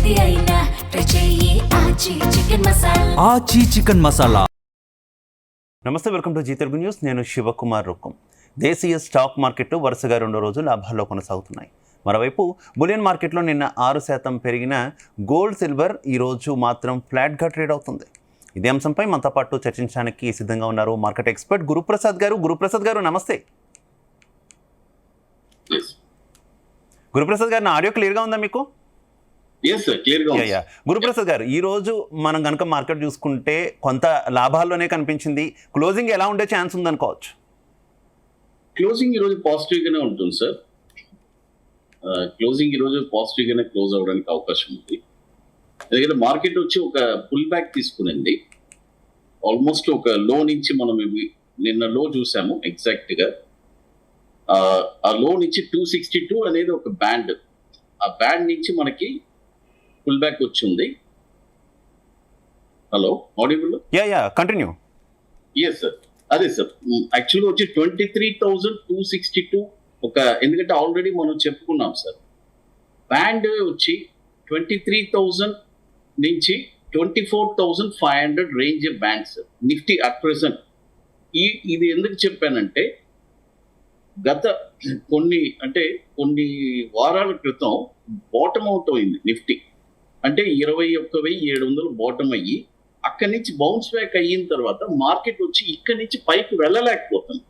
ఏది అయినా ట్రై చెయ్యి ఆచి చికెన్ మసాలా. ఆచి చికెన్ మసాలా. నమస్తే, welcome to Zee Telugu news. నేను శివకుమార్ రుక్కం. దేశీయ స్టాక్ మార్కెట్లు వరుసగా రెండో రోజు లాభాల్లో కొనసాగుతున్నాయి. మరోవైపు బులియన్ మార్కెట్లో నిన్న 6% పెరిగిన గోల్డ్ సిల్వర్ ఈరోజు మాత్రం ఫ్లాట్గా ట్రేడ్ అవుతుంది. ఇదే అంశంపై మనతో పాటు చర్చించడానికి సిద్ధంగా ఉన్నారు మార్కెట్ ఎక్స్పర్ట్ గురుప్రసాద్ గారు. గురుప్రసాద్ గారు నమస్తే. గురుప్రసాద్ గారు, నా ఆడియో క్లియర్గా ఉందా మీకు? గురుప్రసాద్ గారు, ఈ రోజు మనం కనుక మార్కెట్ చూసుకుంటే కొంత లాభాల్లోనే కనిపించింది. క్లోజింగ్ ఎలా ఉండే ఛాన్స్ ఉందనుకోవచ్చు? క్లోజింగ్ ఈరోజు పాజిటివ్ గానే ఉంటుంది సార్. క్లోజింగ్ ఈరోజు పాజిటివ్ గానే క్లోజ్ అవడానికి అవకాశం ఉంది. ఎందుకంటే మార్కెట్ వచ్చి ఒక పుల్ బ్యాక్ తీసుకునింది. ఆల్మోస్ట్ ఒక లో నుంచి మనం నిన్న లో చూసాము ఎగ్జాక్ట్ గా. ఆ లో నుంచి 262 అనేది ఒక బ్యాండ్. ఆ బ్యాండ్ నుంచి మనకి పుల్ బ్యాక్ వచ్చింది. Hello, audible? Continue. Yes sir, అదే సార్. యాక్చువల్గా వచ్చి 23,262 ఎందుకంటే ఆల్రెడీ మనం చెప్పుకున్నాం సార్. బ్యాండ్ వచ్చి 23,000 నుంచి 24,500 range band sir Nifty at present. ఇది ఎందుకు చెప్పానంటే గత కొన్ని వారాల క్రితం బాటమ్ అవుట్ అయింది నిఫ్టీ. అంటే 21,700 బాటమ్ అయ్యి అక్కడి నుంచి బౌన్స్ బ్యాక్ అయిన తర్వాత మార్కెట్ వచ్చి ఇక్కడి నుంచి పైకి వెళ్ళలేకపోతుంది.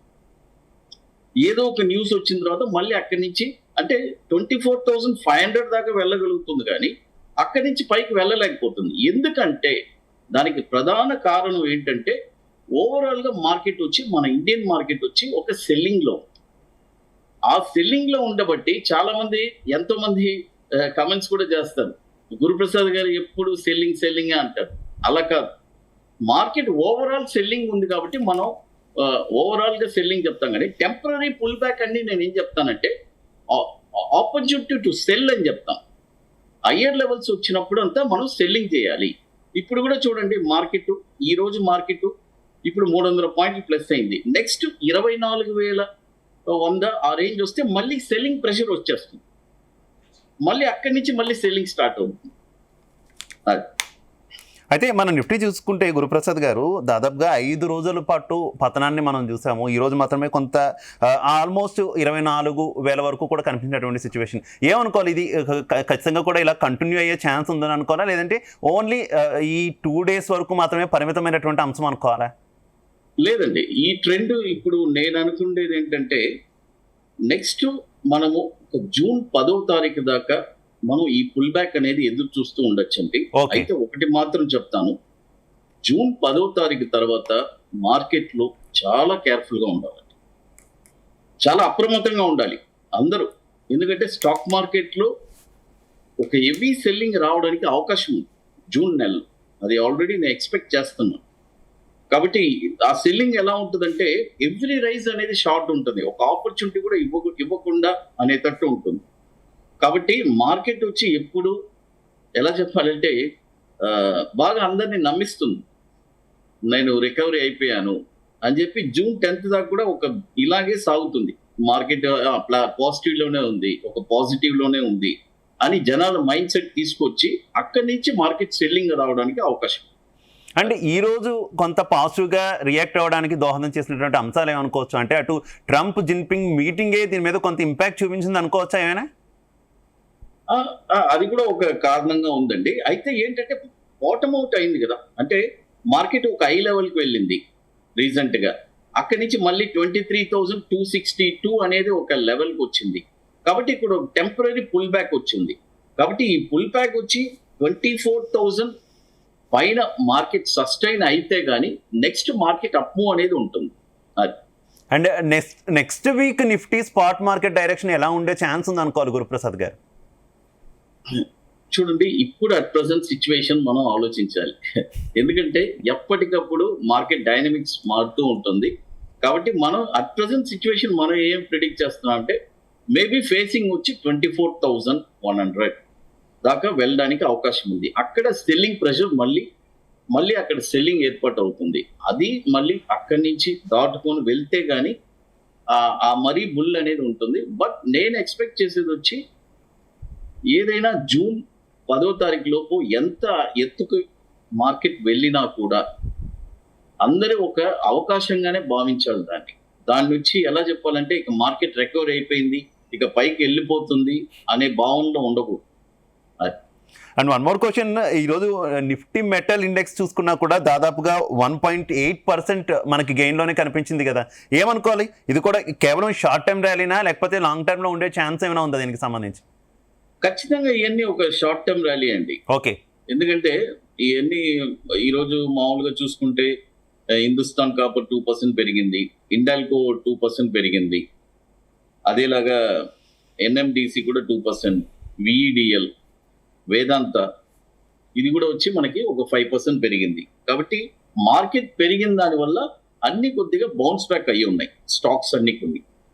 ఏదో ఒక న్యూస్ వచ్చిన తర్వాత మళ్ళీ అక్కడి నుంచి అంటే 24,500 దాకా వెళ్ళగలుగుతుంది, కానీ అక్కడి నుంచి పైకి వెళ్ళలేకపోతుంది. ఎందుకంటే దానికి ప్రధాన కారణం ఏంటంటే ఓవరాల్ గా మార్కెట్ వచ్చి మన ఇండియన్ మార్కెట్ వచ్చి ఒక సెల్లింగ్ లో, ఆ సెల్లింగ్ లో ఉండబట్టి చాలా మంది ఎంతో మంది కమెంట్స్ కూడా చేస్తారు, గురుప్రసాద్ గారు ఎప్పుడు సెల్లింగ్ అంటారు. అలా కాదు, మార్కెట్ ఓవరాల్ సెల్లింగ్ ఉంది కాబట్టి మనం ఓవరాల్ గా సెల్లింగ్ చెప్తాం. కానీ టెంపరీ పుల్ బ్యాక్ అన్ని నేను ఏం చెప్తానంటే ఆపర్చునిటీ టు సెల్ అని చెప్తాం. హయ్యర్ లెవెల్స్ వచ్చినప్పుడు అంతా మనం సెల్లింగ్ చేయాలి. ఇప్పుడు కూడా చూడండి, ఈ రోజు మార్కెట్ ఇప్పుడు 300 పాయింట్లు ప్లస్ అయింది. నెక్స్ట్ 24,100 ఆ రేంజ్ వస్తే మళ్ళీ సెల్లింగ్ ప్రెషర్ వచ్చేస్తుంది. మళ్ళీ అక్కడి నుంచి మళ్ళీ సెల్లింగ్ స్టార్ట్ అవుతుంది. అయితే మనం నిఫ్టీ చూసుకుంటే గురుప్రసాద్ గారు, దాదాపుగా 5 రోజుల పాటు పతనాన్ని మనం చూసాము. ఈ రోజు మాత్రమే కొంత ఆల్మోస్ట్ 24,000 వరకు కూడా కనిపించినటువంటి సిచ్యువేషన్. ఏమనుకోవాలి, ఇది ఖచ్చితంగా కూడా ఇలా కంటిన్యూ అయ్యే ఛాన్స్ ఉందని అనుకోవాలా, లేదంటే ఓన్లీ ఈ 2 days వరకు మాత్రమే పరిమితమైనటువంటి అంశం అనుకోవాలా? లేదండి, ఈ ట్రెండ్ ఇప్పుడు నేను అనుకునేది ఏంటంటే నెక్స్ట్ మనము జూన్ 10వ తారీఖు దాకా మనం ఈ పుల్ బ్యాక్ అనేది ఎదురు చూస్తూ ఉండొచ్చండి. అయితే ఒకటి మాత్రం చెప్తాను, జూన్ 10వ తారీఖు తర్వాత మార్కెట్ లో చాలా కేర్ఫుల్ గా ఉండాలండి, చాలా అప్రమత్తంగా ఉండాలి అందరూ. ఎందుకంటే స్టాక్ మార్కెట్ లో ఒక హెవీ సెల్లింగ్ రావడానికి అవకాశం ఉంది జూన్ నెలలో. అది ఆల్రెడీ నేను ఎక్స్పెక్ట్ చేస్తున్నాను. కాబట్టి ఆ సెల్లింగ్ ఎలా ఉంటుందంటే ఎవ్రీ రైజ్ అనేది షార్ట్ ఉంటుంది, ఒక ఆపర్చునిటీ కూడా ఇవ్వకుండా అనేటట్టు ఉంటుంది. కాబట్టి మార్కెట్ వచ్చి ఎప్పుడు ఎలా చెప్పాలంటే బాగా అందరినీ నమ్మిస్తుంది, నేను రికవరీ అయిపోయాను అని చెప్పి. జూన్ 10th దాకా కూడా ఒక ఇలాగే సాగుతుంది మార్కెట్. పాజిటివ్ లోనే ఉంది, ఒక పాజిటివ్ లోనే ఉంది అని జనాల మైండ్ సెట్ తీసుకొచ్చి అక్కడి నుంచి మార్కెట్ సెల్లింగ్ రావడానికి అవకాశం. అంటే ఈ రోజు కొంత పాజిటివ్గా రియాక్ట్ అవ్వడానికి దోహదం చేసినటువంటి అంశాలు ఏమనుకోవచ్చు? అంటే అటు ట్రంప్ జిన్పింగ్ మీటింగే దీని మీద కొంత ఇంపాక్ట్ చూపించింది అనుకోవచ్చా ఏమైనా? అది కూడా ఒక కారణంగా ఉందండి. అయితే ఏంటంటే బాటమ్ అవుట్ అయింది కదా, అంటే మార్కెట్ ఒక హై లెవెల్కి వెళ్ళింది రీసెంట్ గా. అక్కడి నుంచి మళ్ళీ 23,262 అనేది ఒక లెవెల్కి వచ్చింది. కాబట్టి ఇప్పుడు టెంపరీ పుల్ బ్యాక్ వచ్చింది. కాబట్టి ఈ పుల్ బ్యాక్ వచ్చి 24,000 పైన మార్కెట్ సస్టైన్ అయితే గానీ నెక్స్ట్ మార్కెట్ అప్ మూవ్ అనేది ఉంటుంది. And next week Nifty spot market direction ఎలా ఉండే ఛాన్స్ ఉంది అనుకోవాలి గురుప్రసాద్ గారు? చూడండి, ఇప్పుడు అట్ ప్రెసెంట్ సిచ్యువేషన్ మనం ఆలోచించాలి. ఎందుకంటే ఎప్పటికప్పుడు మార్కెట్ డైనమిక్స్ మారుతూ ఉంటుంది. కాబట్టి మనం అట్ ప్రెసెంట్ సిచ్యువేషన్ మనం ఏం ప్రిడిక్ట్ చేస్తున్నాం అంటే మేబీ ఫేసింగ్ వచ్చి 24,100 దాకా వెళ్ళడానికి అవకాశం ఉంది. అక్కడ సెల్లింగ్ ప్రెషర్ మళ్ళీ అక్కడ సెల్లింగ్ ఏర్పాటు అవుతుంది. అది మళ్ళీ అక్కడి నుంచి దాటుకొని వెళ్తే గానీ ఆ మరీ బుల్ అనేది ఉంటుంది. బట్ నేను ఎక్స్పెక్ట్ చేసేది వచ్చి ఏదైనా జూన్ 10వ తారీఖు లోపు ఎంత ఎత్తుకు మార్కెట్ వెళ్ళినా కూడా అందరూ ఒక అవకాశంగానే భావించాలి దాని నుంచి ఎలా చెప్పాలంటే ఇక మార్కెట్ రికవర్ అయిపోయింది, ఇక పైకి వెళ్ళిపోతుంది అనే భావనలో ఉండకూడదు. అండ్ వన్ మోర్ క్వశ్చన్, ఈరోజు నిఫ్టీ మెటల్ ఇండెక్స్ చూసుకున్నా కూడా దాదాపుగా 1.8% మనకి గెయిన్లోనే కనిపించింది కదా, ఏమనుకోవాలి? ఇది కూడా కేవలం షార్ట్ టర్మ్ ర్యాలీనా లేకపోతే లాంగ్ టర్మ్లో ఉండే ఛాన్స్ ఏమైనా ఉందా దీనికి సంబంధించి? ఖచ్చితంగా ఇవన్నీ ఒక షార్ట్ టర్మ్ ర్యాలీ అండి. ఓకే, ఎందుకంటే ఇవన్నీ ఈరోజు మామూలుగా చూసుకుంటే హిందుస్థాన్ కాపర్ 2% పెరిగింది, ఇండాల్కో 2% పెరిగింది, అదేలాగా ఎన్ఎండిసి కూడా 2%, విఈడిఎల్, వేదాంత ఇది కూడా వచ్చి మనకి ఒక 5% పెరిగింది. కాబట్టి మార్కెట్ పెరిగిన దానివల్ల అన్ని కొద్దిగా బౌన్స్ బ్యాక్ అయ్యి ఉన్నాయి స్టాక్స్ అన్ని కొన్ని.